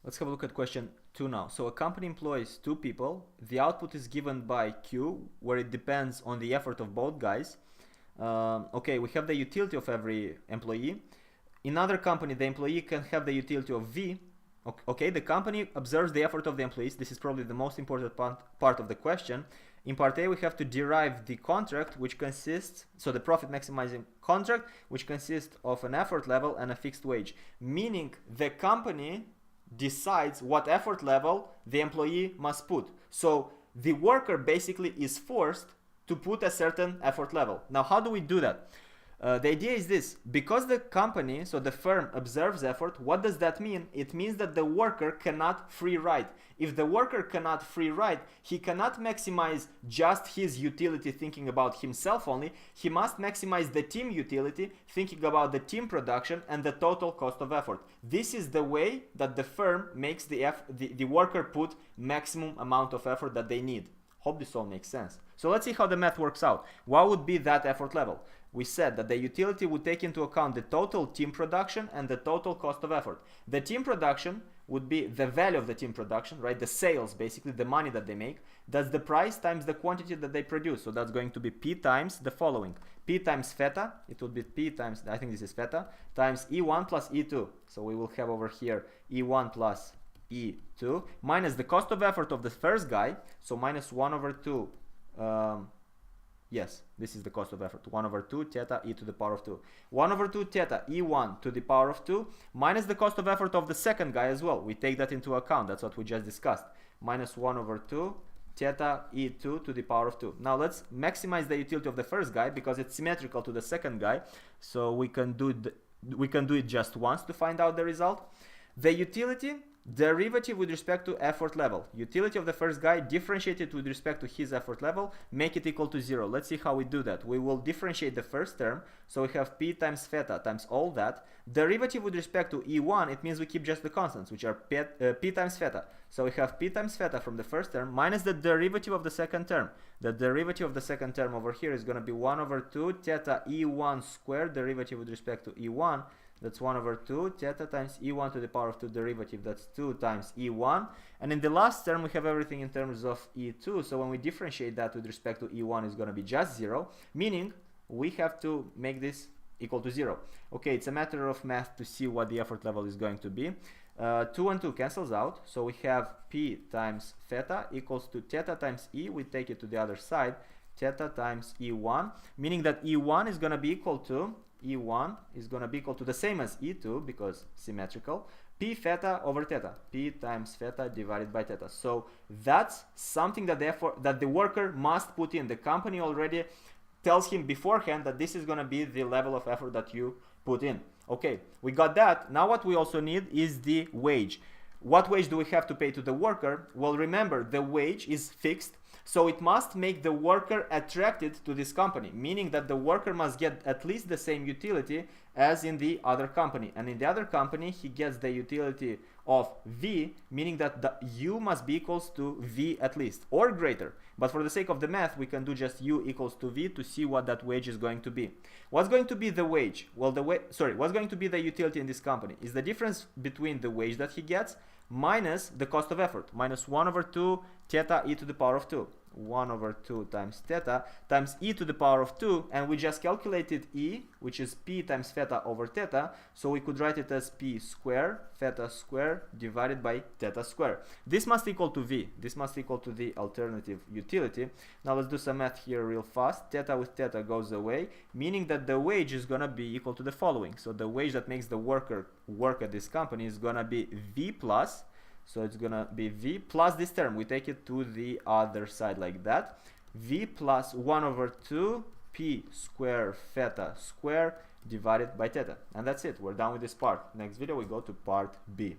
Let's have a look at question 2 now. So a company employs 2 people. The output is given by Q, where it depends on the effort of both guys. Okay, we have the utility of every employee. In another company, the employee can have the utility of V. Okay, the company observes the effort of the employees. This is probably the most important part of the question. In part A, we have to derive the contract, which consists, so the profit maximizing contract, which consists of an effort level and a fixed wage. Meaning the company decides what effort level the employee must put. So the worker basically is forced to put a certain effort level. Now, how do we do that? The idea is this: because the company, so the firm, observes effort, what does that mean? It means that the worker cannot free ride. If the worker cannot free ride, he cannot maximize just his utility thinking about himself only. He must maximize the team utility thinking about the team production and the total cost of effort. This is the way that the firm makes the worker put maximum amount of effort that they need. Hope this all makes sense. So let's see how the math works out. What would be that effort level? We said that the utility would take into account the total team production and the total cost of effort. The team production would be the value of the team production, right? The sales, basically the money that they make. That's the price times the quantity that they produce. So that's going to be P times the following. P times theta, it would be P times, I think this is theta, times E1 plus E2. So we will have over here E1 plus E2 minus the cost of effort of the first guy. So minus 1 over 2. Yes, this is the cost of effort, 1 over 2 theta e to the power of 2. 1 over 2 theta e1 to the power of 2 minus the cost of effort of the second guy as well. We take that into account. That's what we just discussed. Minus 1 over 2 theta e2 to the power of 2. Now let's maximize the utility of the first guy because it's symmetrical to the second guy. So we can do it just once to find out the result. The utility derivative with respect to effort level. Utility of the first guy differentiated with respect to his effort level, make it equal to 0. Let's see how we do that. We will differentiate the first term, so we have P times theta times all that. Derivative with respect to E1, it means we keep just the constants, which are P times theta. So we have P times theta from the first term minus the derivative of the second term. The derivative of the second term over here is going to be 1 over 2 theta E1 squared, derivative with respect to E1. That's 1 over 2 theta times E1 to the power of 2 derivative. That's 2 times E1. And in the last term, we have everything in terms of E2. So when we differentiate that with respect to E1, it's going to be just 0, meaning we have to make this equal to 0. Okay, it's a matter of math to see what the effort level is going to be. 2 and 2 cancels out. So we have P times theta equals to theta times E. We take it to the other side. Theta times E1, meaning that E1 is going to be equal to the same as E2 because symmetrical, P theta over theta, P times theta divided by theta. So that's something that the worker must put in. The company already tells him beforehand that this is going to be the level of effort that you put in. Okay, we got that. Now what we also need is the wage. What wage do we have to pay to the worker? Well, remember, the wage is fixed. So it must make the worker attracted to this company, meaning that the worker must get at least the same utility as in the other company. And in the other company, he gets the utility of V, meaning that the U must be equals to V at least, or greater. But for the sake of the math, we can do just U equals to V to see what that wage is going to be. What's going to be the wage? Well, what's going to be the utility in this company? Is the difference between the wage that he gets minus the cost of effort, minus 1 over 2 theta e to the power of 2. 1 over 2 times theta times e to the power of 2, and we just calculated e, which is P times theta over theta, so we could write it as P square theta square divided by theta square. This must equal to V. This must equal to the alternative utility. Now let's do some math here real fast. Theta with theta goes away, meaning that the wage is going to be equal to the following. So the wage that makes the worker work at this company is going to be V plus, so it's gonna be V plus this term. We take it to the other side like that. V plus 1 over 2 P square theta square divided by theta. And that's it. We're done with this part. Next video we go to part B.